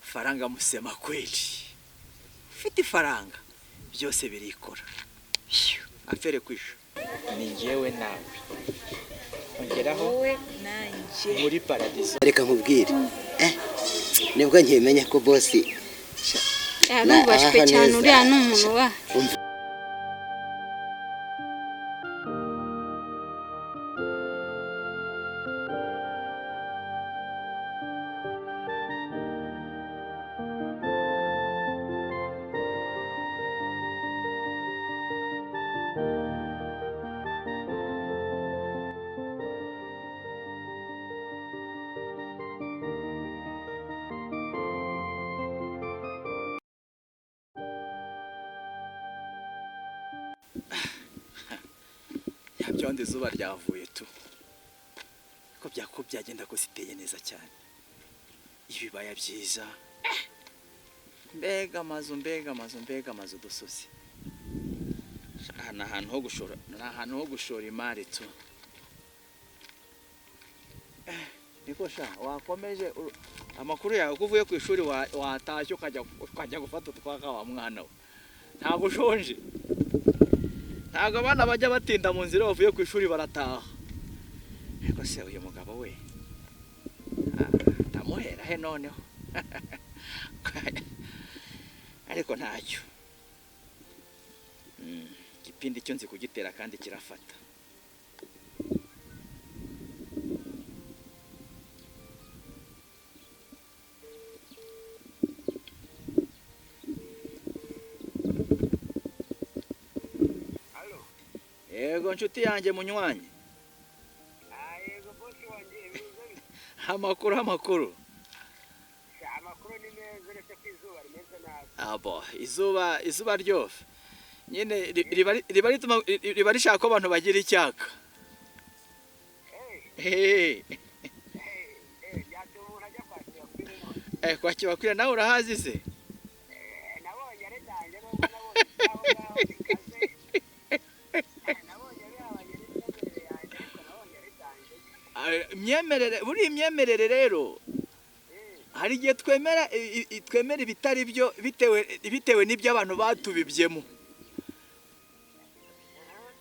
faranga musema kweli. Ufite ifaranga byose birikora. Afere kwisha. Ni njyewe nawe. Ongeraho wowe nanje muri paradiso. Reka nkubwire. Nibwo nkimenya ko boss nubashwe cyane uriya n'umuntu wa Byondi zuba ryavuye tu. Ko byagenda ko siteye neza cyane. Ibibaya byiza. Mbega amazu dusozi. Ana ahantu ho gushora imari tu. Niko sha wakomeje amakuru yawe kuvuye ku ishuri watashye ukajya gufata utwaka wa mwana we. Ntabwo ushonje. Ntabwo abana bajya batinda mu nzira bavuye ku ishuri barataha. Ariko se uyu mugabo we ndamuhera he noneho. Ariko ntacyo. Igipindi cyo nzi kugitera kandi kirafata. Yego nshuti yanjye munywanyi. Yego bosi wanjye bize. Amakuru. Amakuru ni meza uretse ko izuba rimeze nabi. Izuba ryo. Nyine riba rishaka ko abantu bagira icyaka. Yatumuntu ajya kwakira. Kwakira kwira nawe urahazi se? Nabonye ari danje nubwo nabonye bikaze. Imyemerere rero hari igihe twemera ibitari byo bitewe n'ibyo abantu batubibyemo.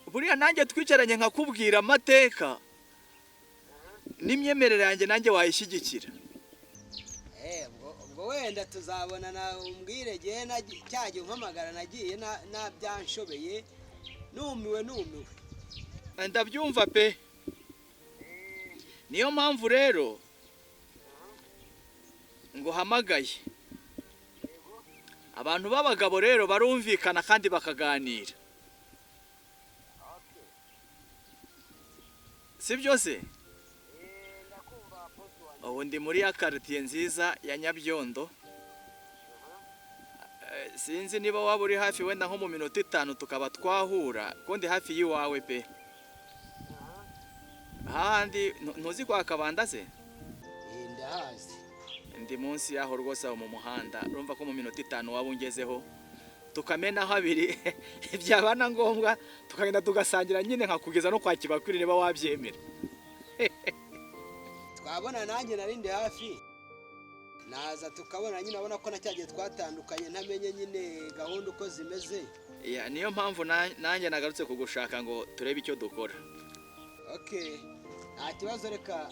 Buriya nanjye twicaranye nkakubwira amateka n'imyemerere yanjye nanjye wayishyigikira. ubwo wenda tuzabona na umbwire gihe cyagiye umpamagara nagiye nabyanshobeye numiwe. Ndabyumva pe. Niyo mpamvu rero ngo hamagaye. Abantu b'abagabo rero barumvikana kandi bakaganira. Si byose? Ubu ndi muri ya quartier nziza ya Nyabyondo. Sinzi niba waba uri hafi wenda nko mu minota 5 tukaba twahura kundi hafi yiwawe pe. Ahandi ntuzi kwa Kabanda se? Ndahazi. Ndi munsi yaho rwose mu muhanda. Urumva ko mu minota 5 waba ungezeho. Tukamena habiri byabana ngombwa tukagenda tugasangira nyine nkakugeza no kwa Kibakwiri niba wabyemera. Twabona nanjye narindi hafi. Naza tukabona nyine abona ko nacyagiye twatandukanye ntamenye nyine gahunda uko zimeze. Niyo mpamvu nanjye nagarutse kugushaka ngo turebe icyo dukora. Okay. Nta kibazo reka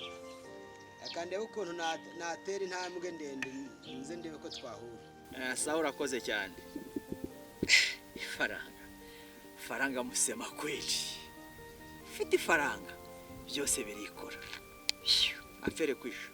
ndebe ukuntu natera intambwe ndende nze ndebe ko twahura. Sawa urakoze cyane. Faranga musema kweli. Ufite ifaranga byose birikora. Afere kwisha.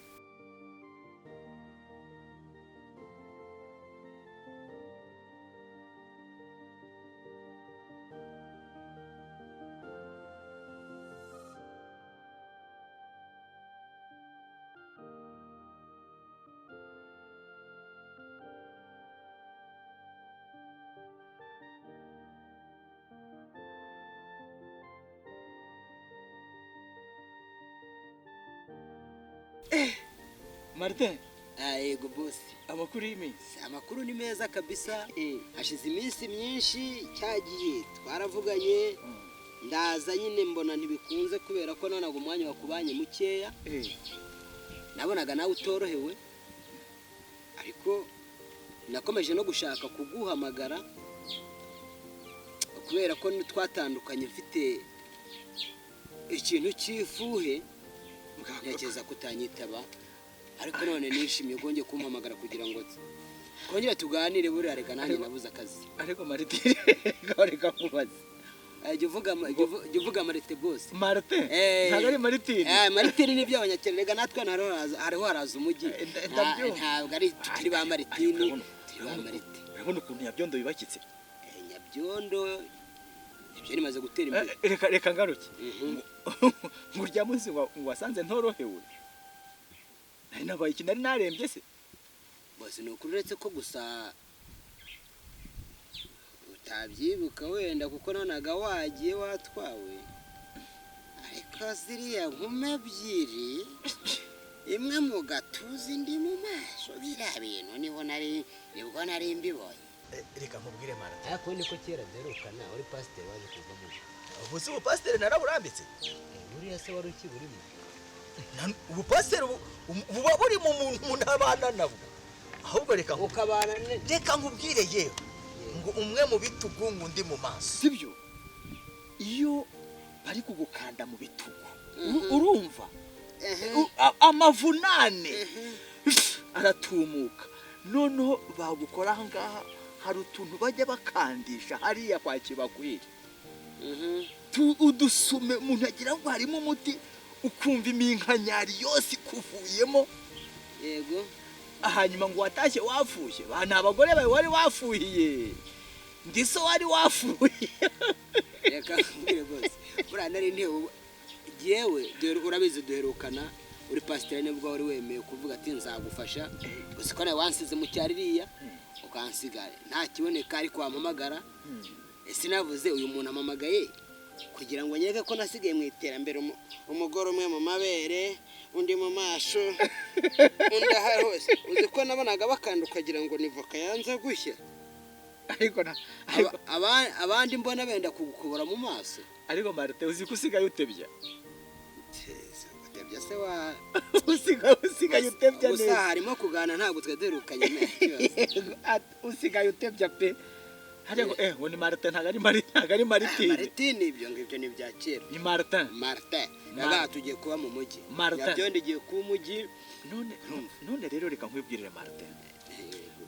Martin, yego boss. Amakuru y'iminsi. Amakuru ni meza kabisa. Hashize iminsi myinshi cyagiye twaravuganye. Ndaza nyine mbona ntibikunze kubera ko nanaga umwanya wakubanye mukeya. Nabonaga nawe utorohewe. ariko nakomeje no gushaka kuguhamagara kubera ko twatandukanye mfite ikintu cy'ifuhe ntekereza kutanyitaba ariko none nishimiye ugongeye kumpamagara kugira ngo twongere tuganire buriya reka nanjye nabuze akazi ariko Martin reka kubaza jya uvuga Marite bose Martin ntabwo ari Martin Martin ni iby'abanyakenya reka natwe hariho haraza umujyi ntabwo ari tukiri ba Martin turi ba Marite urabona ukuntu Nyabyondo yubakitse Nyabyondo ibyo rimaze gutera imbere reka ngaruke ngo urya munsi ngo wasanze ntorohewe nari nabaye iki nari narembye se bose ni ukuri uretse ko gusa utabyibuka wenda kuko nonaga wagiye watwawe ariko ziriya nkumi ebyiri imwe mu gatuza indi mu maso biriya bintu nibwo nari mbibonye reka nkubwire Mara ariko niko kera derukana uri pasiteri waje kuvamo ubu si ubupasiteri naraburambitse buriya se wari ukiburimo ubupasiteri buba buri mu muntu ntabana nabo ahubwo reka nkubwire yewe ngo umwe mu bitugu undi mu maso sibyo iyo bari kugukanda mu bitugu urumva amavunane aratumuka noneho bagukora aha ngaha hari utuntu bajya bakandisha hariya kwa Kibakwiri udusume umuntu agira ngo harimo umuti ukumva iminkanyari yose ikuvuyemo yego hanyuma ngo watashye wafushye bana abagore bawe wari wafuhiye ndiso wari wafuhiye reka mbire bose bura nari ntewe jewe urabizi duherukana uri pasiteri nibwo wari wemeye kuvuga ati nzagufasha gusa ko nawe wansize mu cyaririya ukansigara nta kiboneka ariko wampamagara ese navuze uyu muntu amamagaye kugira ngo nyereke ko nasigaye mu iterambere umugore umwe mu mabere undi mu maso undi ahari hose uzi ko nabonaga bakanda ukagira ngo ni voka yanze gushya ariko abandi mbona benda kugukubura mu maso ariko Marite uzi ko usigaye utebya utebya se wa usigaye utebya neza gusa harimo kugana ntabwo tweduherukanye neza usigaye utebya pe harego ngo ni Marite ntago ari Martin Martin ibyo ngibyo ni bya kera ni Martin naga tugiye kuba mu mujyi Martin ndigiye ku mujyi none rero reka nkwibwirire Martin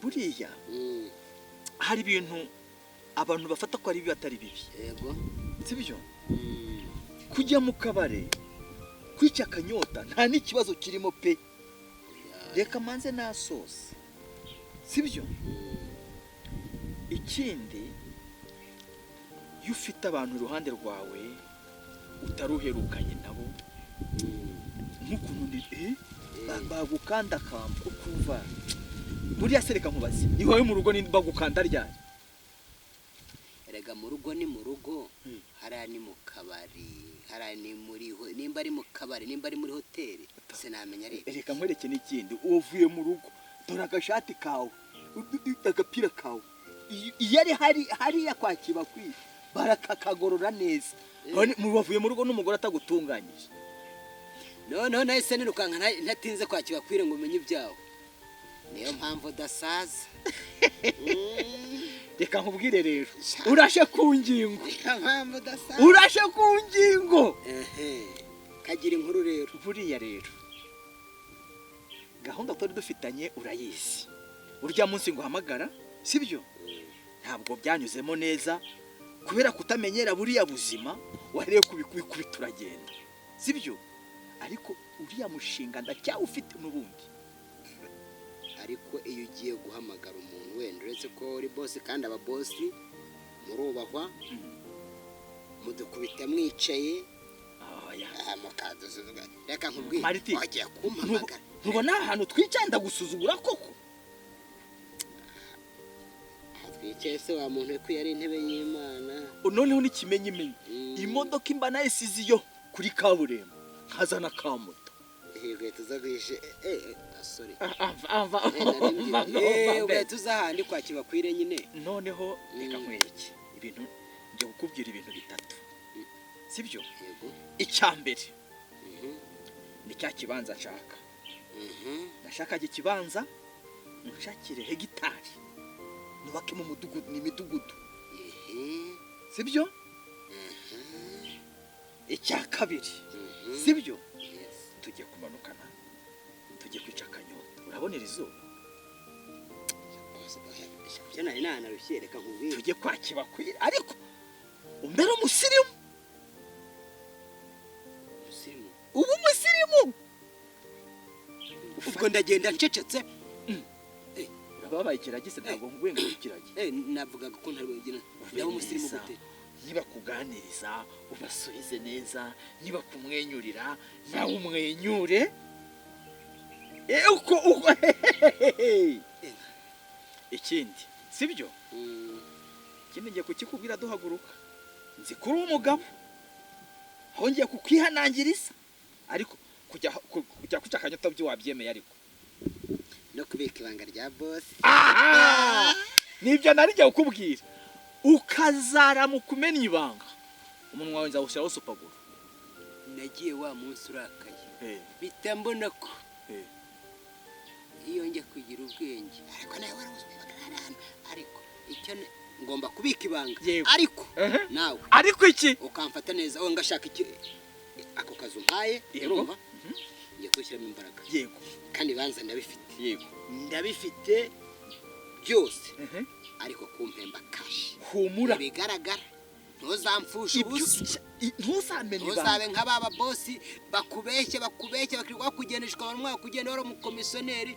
buriya hari ibintu abantu bafata ko ari bibi atari bibi yego sibyo kujya mu kabare kwica akanyota nta n'ikibazo kirimo pe reka manze nasoze sibyo ikindi iyo ufite abantu iruhande rwawe utaruherukanye nabo nk'ukuntu bagukanda kamba ukumva buriya se reka nkubaze iwawe mu rugo bagukanda ryari erega mu rugo ni mu rugo hariya ni mu kabari hariya ni nimba ari mu kabari nimba ari muri hoteli sinamenya reka nkwereke n'ikindi uvuye mu rugo dore agashati kawe agapira kawe iyo ari hariya kwa Kibakwiri barakakagorora neza mu bavuye mu rugo n'umugore atagutunganyije noneho nahise nirukanka ntatinze kwa Kibakwiri ngo umenye ibyawe niyo mpamvu udasaza reka nkubwire rero urashe ku ngingo kagira inkuru rero buriya rero gahunda twari dufitanye urayizi urya munsi ngo uhamagara sibyo ntabwo byanyuzemo neza kubera kutamenyera buriya buzima wareye kubikubita uragenda sibyo ariko uriya mushinga ndacyawufite n'ubundi ariko iyo ugiye guhamagara umuntu wenda uretse ko uri bosi kandi aba bosi murubahwa mudukubita mwicaye mukadusuzuga reka nkubwire wagiye kumpamagara ntubona ahantu twicaye ndagusuzugura koko twicaye se wa muntu ko yari intebe y'Imana noneho n'ikimenyimenyi imodoka imba nayo isiziyo kuri kaburimbo nkazana kamoto tuzaguhishe sorry tuzahandi kwa Kibakwire nyine noneho reka nkwereke ibintu ngiye kukubwira ibintu bitatu sibyo icyambere ni cya kibanza nshaka ndashaka ikibanza unshakire hegitari nubake mu mudugudu n'imidugudu sibyo icya kabiri sibyo tujye kumanukana tujye kwica akanyota urabonera izuba byo nari nanarushye reka nkubwire tujye kwakibakwira ariko umbere umusirimu ubu umusirimu ubwo ndagenda ncecetse urababaye ikiragise ntabwo nguye ngo ikiragi navugaga ko ntari bugira ndaba umusirimu gute niba kuganiriza ubasubize neza niba kumwenyurira nawe umwenyure uko ikindi sibyo ikindi ngiye kukikubwira duhaguruka nzi kuri umugabo aho ngiye kukwihanangiriza ariko kujya kuca akanyota byo wabyemeye ariko no kubika ibanga rya boss nibyo narijya kukubwira ukazara mu kumenya ibanga umunwa wawe nzawushyiraho supaguru nagiye wa munsi urakaye bita mbona ko iyo njya kugira ubwenge ariko nawe warabuzwe ariko icyo ngomba kubika ibanga ariko nawe ariko iki ukamfata neza wowe ngashaka iki ako kazu mpaye urumva ngiye kwishyiramo imbaraga yego kandi banza ndabifite yego ndabifite byose ariko kumpemba kashi humura bigaragara ntuzamfushe ubusa ntuzamenye ibanga ntuzabe nk'ababa bosi bakubeshye bakirirwa kugendeshwa bamwe kugenda wari umukomisiyoneri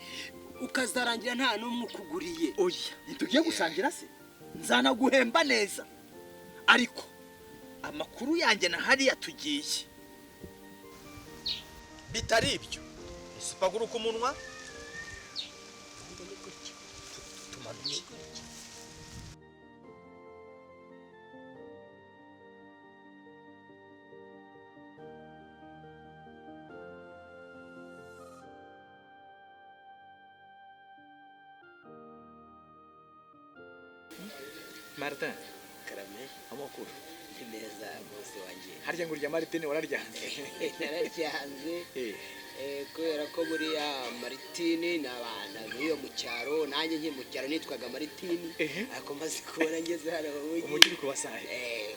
ukazarangira nta n'umwe ukuguriye oya ntitugiye gusangira se nzanaguhemba neza ariko amakuru yanjye na hariya tugiye bitari ibyo supaguru ku munwa tumanuye Martin karame amakuru neza bose wanjye harya ngo urya Martin wararyanze nararyanze kubera ko buriya Martini ni abana b'iyo mu cyaro nanjye nke mu cyaro nitwaga Martini ariko maze kubona ngeze hano umujyi uri kubasahe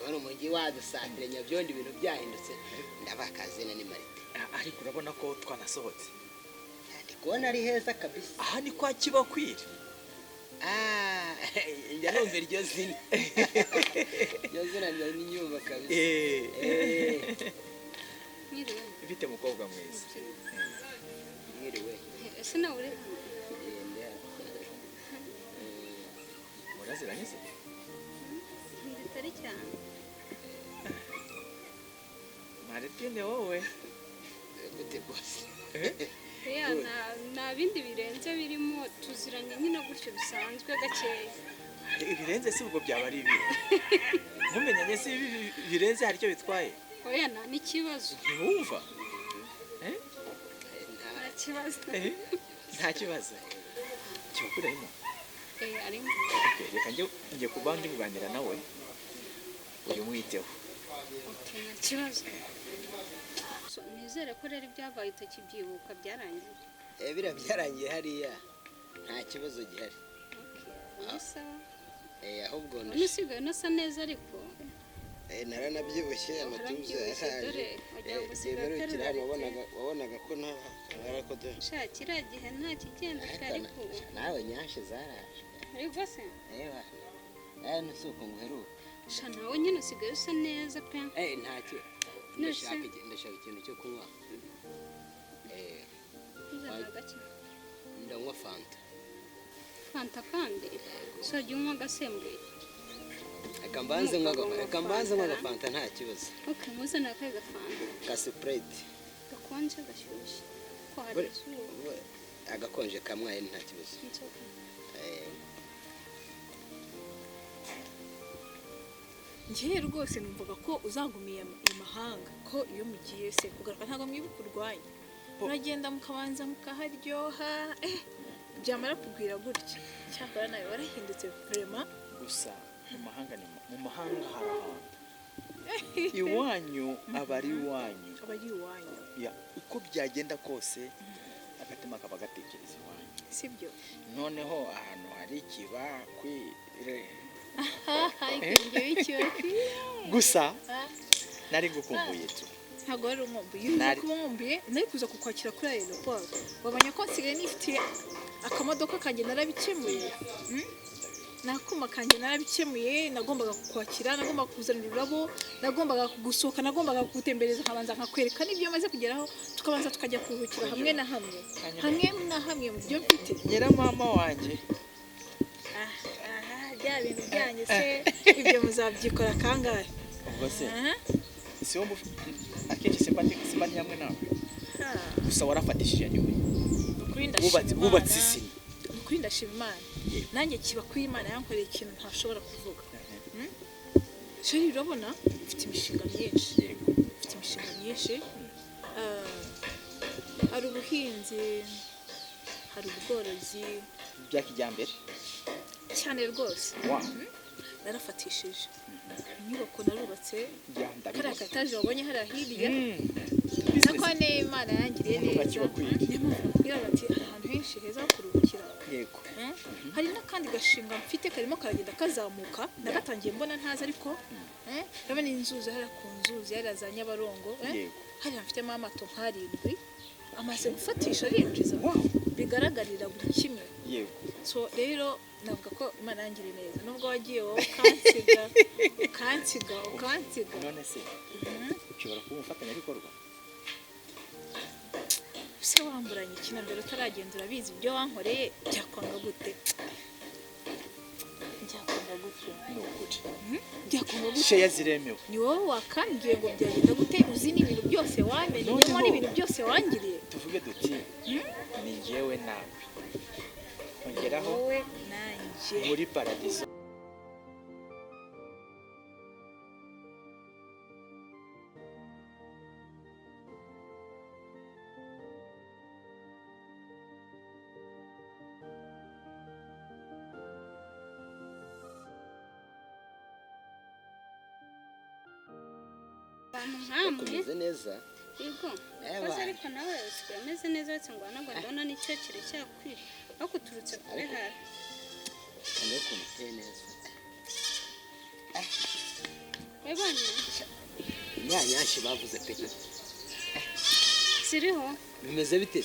wari umujyi wadusatire nyabyondi ibintu byahindutse ndabakazina ni Martin ariko urabona ko twanasohotse ndi kubona ari heza kabisa aha ni kwa Kibakwira njya numva iryo zina iryo zina ni nyumva kabisa bite mukobwa mwiza mwiriwe ese nawe uri muraziranye se nditari cyane Martine wowe gute bose nta bindi birenze birimo tuziranye nyine gutyo bisanzwe gakeya ibirenze si ubwo byaba ari ibi mumenyanye si birenze hari icyo bitwaye oya nta n'ikibazo ntiwumva nta kibazo nta kibazo Kibakwira arimo arimo reka njye kuba ndi kuganira nawe uyu mwiteho nta kibazo nizere ko rero ibyabaye utakibyibuka byarangiye biriya byarangiye hariya nta kibazo gihari ahubwo usigaye unasa neza ariko naranabyibushye amatuza yemerukira hano wabonaga ko nta kiriya gihe nta kigendeka ariko nawe nyinshi zaraje ariko se nawe nusuko nguheruka sha nawe nyine usigaye usa neza pe ntacyo ndashaka ikintu cyo kunywa ndanywa fanta kandi sojya unywa agasembuye akambanze nk'agafanta nta kibazo muzana akahe gafanta ka sipurete gakonje gashyushye ko hari izuba agakonje kamwaye nta kibazo ngiye rwose numvaga ko uzagumiye mu mahanga ko iyo mugiye se kugaruka ntabwo mwibuka urwanya uragenda mukabanza mukaharyoha byamara kugwira gutya cyakora nawe warahindutse vraiment gusa mu mahanga hari ahantu iwanyu aba ari iwanyu uko byagenda kose agatima kaba gatekereza iwanyu sibyo noneho ahantu hari ikibakwire gusa nari gukumbuye tu ntabwo wari umwumbuye kuba umwumbuye nari kuza kukwakira kuri aeroport wabonye ko nsigaye nifitiye akamodoka kanjye narabikemuye nakuma kanjye narabikemuye nagombaga kukwakira nagombaga kuzanira ururabo nagombaga gusohoka nagombaga kugutembereza nkabanza nkakwereka n'ibyo maze kugeraho tukabanza tukajya kuruhukira hamwe na hamwe mu byo mfite nyiramama wanjye bya bintu byanjye se ibyo muzabyikora kangahe ubwo se si wo akenshi simba ni hamwe nawe gusa warafatishije nyuma wubatse isi ukuri ndashima Imana nanjye kiba kuri Imana yankoreye ikintu ntashobora kuvuga sheri urabona mfite imishinga myinshi hari ubuhinzi hari ubworozi bya kijyambere cyane rwose narafatishije inyubako narubatse kariya kataje wabonye hariya hirya nako Imana yangiriye neza kugira bati ahantu henshi heza ho kuruhukira yego hari n'akandi gashinga mfite karimo karagenda kazamuka nagatangiye mbona ntazi ariko urabona inzuzi hariya ku nzuzi hariya za Nyabarongo hariya mfitemo amato nk'arindwi amaze gufatisha arinjiza bigaragarira buri kimwe yego so rero navuga ko Imana yangiriye neza nubwo wagiye wowe ukansiga none se ushobora kuba umufatanyabikorwa se wamburanye iki na mbere utaragenda urabizi ibyo wankoreye byakwanga gute sheya ziremewe ni wowe wakambwiye ngo byagenda gute uzi n'ibintu byose wamenyemo n'ibintu byose wangiriye tuvuge duti ni njyewe nawe ongeraho wowe nanjye muri paradiso kumeze neza yego koze ariko nawe usigaye ameze neza uretse ngo ntabwo ndabona n'icyo kiri cyakwira aho kuturutse kure hari kandi ukuntu uteye neza wabonye inyanyashi bavuze pe ziriho bimeze bite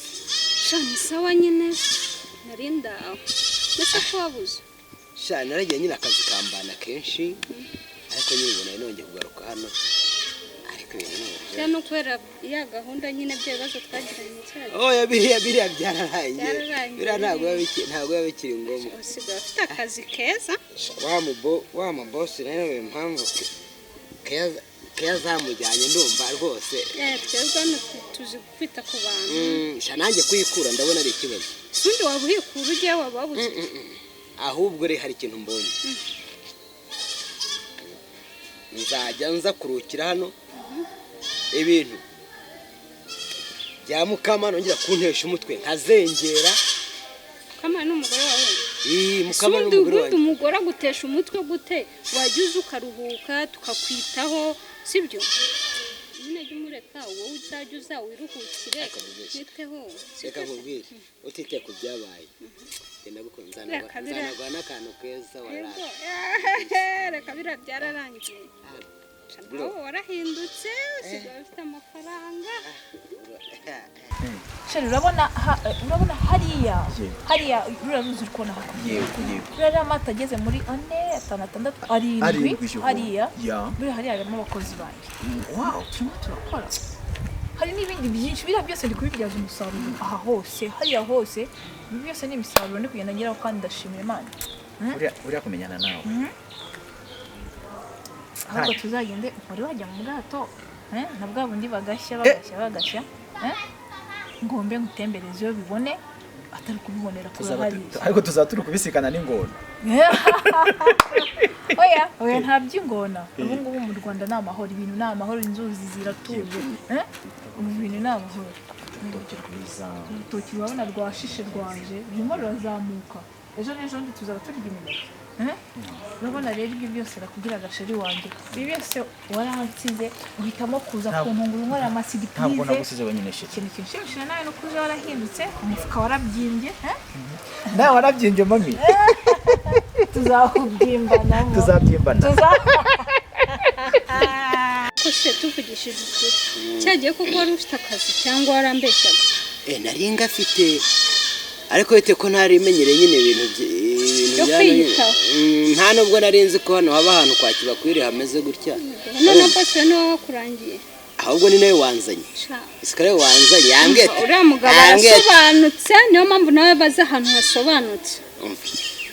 sha ni sawa nyine nari ndaho mbese ko wabuze sha naragiye nyine akazi kambana kenshi ariko nyine nari nongeye kugaruka hano cyane kubera ya gahunda nyine by'ibibazo twagiranye cyane oya biriya byararangiye biriya ntabwo biba bikiri ngombwa usigaye ufite akazi keza wa mubosi nawe impamvu keya zamujyanye ndumva rwose twebwe hano tuzi kwita ku bantu nanjye kuyikura ndabona ari ikibazo ubundi waba uyikura ugiye waba wabuze ahubwo rero hari ikintu mbonye nzajya nza kurukira hano ibintu bya Mukama nongera kuntesha umutwe nkazengera Mukama n'umugore wawe Mukama n'umugore wawe umugore agutesha umutwe gute wagize ukaruhuka tukakwitaho sibyo nyine jya umureka wowe uzajya uza wiruhukire niteho reka nkubwire utite ku byabaye genda gukunza nzanagwa n'akantu keza waraye reka biriya byararangiye nawe warahindutse usigaye ufite amafaranga sheri urabona hariya ruriya ruzi uri kubona ruriya amata ageze muri 4, 5, 6, 7 hariya hariya harimo abakozi banjye turimo turakora hari n'ibindi byinshi biriya byose ndi kubibyaza umusaruro aha hose hariya hose ibi byose ni imisaruro ndi kugenda ngeraho kandi ndashimira Imana uriya kumenyana nawe ahubwo tuzagende wari wajya mu bwato na bwa bundi bagashya ngombe ngutembereze iyo bibone atari kubibonera kuri hariya ariko tuzaturi kubisikana n'ingona oya nta by'ingona ubu ngubu mu Rwanda ni amahoro ibintu ni amahoro inzuzi ziratuje ubu bintu ni amahoro urutoki urabona rwashishe rwaje rurimo rurazamuka ejo n'ejo ndi tuzaba turya imineke urabona rero ibyo byose nakubwiraga sheri wanjye ibi byose waransize uhitamo kuza kuntungura unkorera amasigipurize ntabwo nagusize wenyine sheri ikintu kinshimishije nawe ni uko uje warahindutse umufuka warabyimbye nawe warabyimbye mami tuzawubyimbana ko se tuvugishije ukuri cyagiye koko wari ufite akazi cyangwa warambeshyaga nari ngafite ariko bite ko ntarimenyereye nyine ibintu kwiyitaho nta nubwo nari nzi ko hano haba ahantu kwa Kibakwire hameze gutya none bose niwe wakurangiye ahubwo ni nawe wanzanye isikare wanzanye yambwiye uriya mugabo arasobanutse niyo mpamvu nawe baza ahantu hasobanutse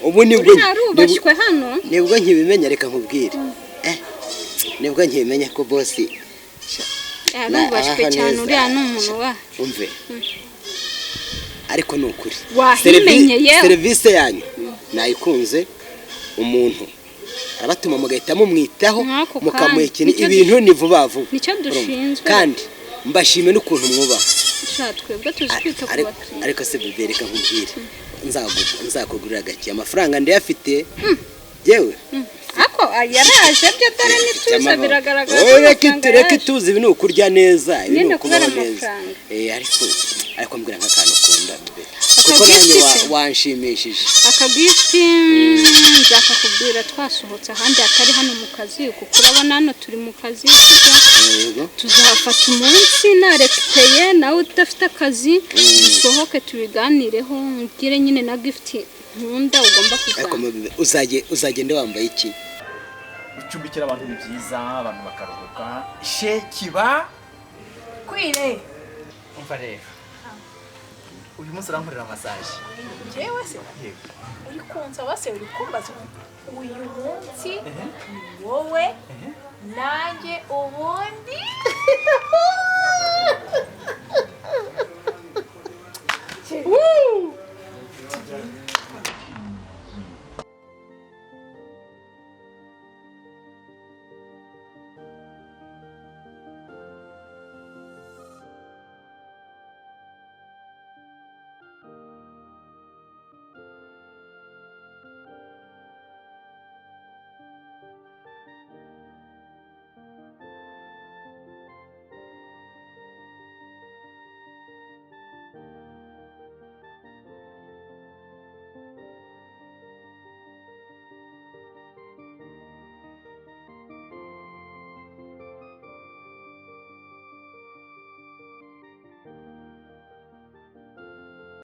ubu nibwo narubashywe hano nibwo nkibimenya reka nkubwire nibwo nkibimenya ko bosi yarubashywe cyane uriya ni umuntu wa umve ariko ni ukuri wahimenyeye serivisi yanyu nayikunze umuntu arabatuma mugahita mumwitaho mukamuha ibintu ni vuba vuba nicyo dushinzwe kandi mbashime n'ukuntu mwubaha twebwe tuzi kwita ku bakiriya ariko se bebe reka nkubwire nzakugurira gake amafaranga ndayafite yewe ako yaraje byo dore nituza biragaragara reka tuzi ibi ni ukurya neza ibi ni ukubaho neza ariko mbwira nk'akantu ukunda bebe kuko nanjye wanshimishije akagifti nzakakubwira twasohotse ahandi atari hano mu kazi kuko urabona hano turi mu kazi tuzafata umunsi narekiteye nawe udafite akazi dusohoke tubiganireho ngire nyine na gifti nkunda ugomba kuzana uzagenda wambaye iki ucumbikira abantu ni byiza abantu bakaruhuka shekiba kwire umva rero uyu munsi urankorera massage jewe se uri kunza wase uri kumbaza uyu munsi wowe nanjye ubundi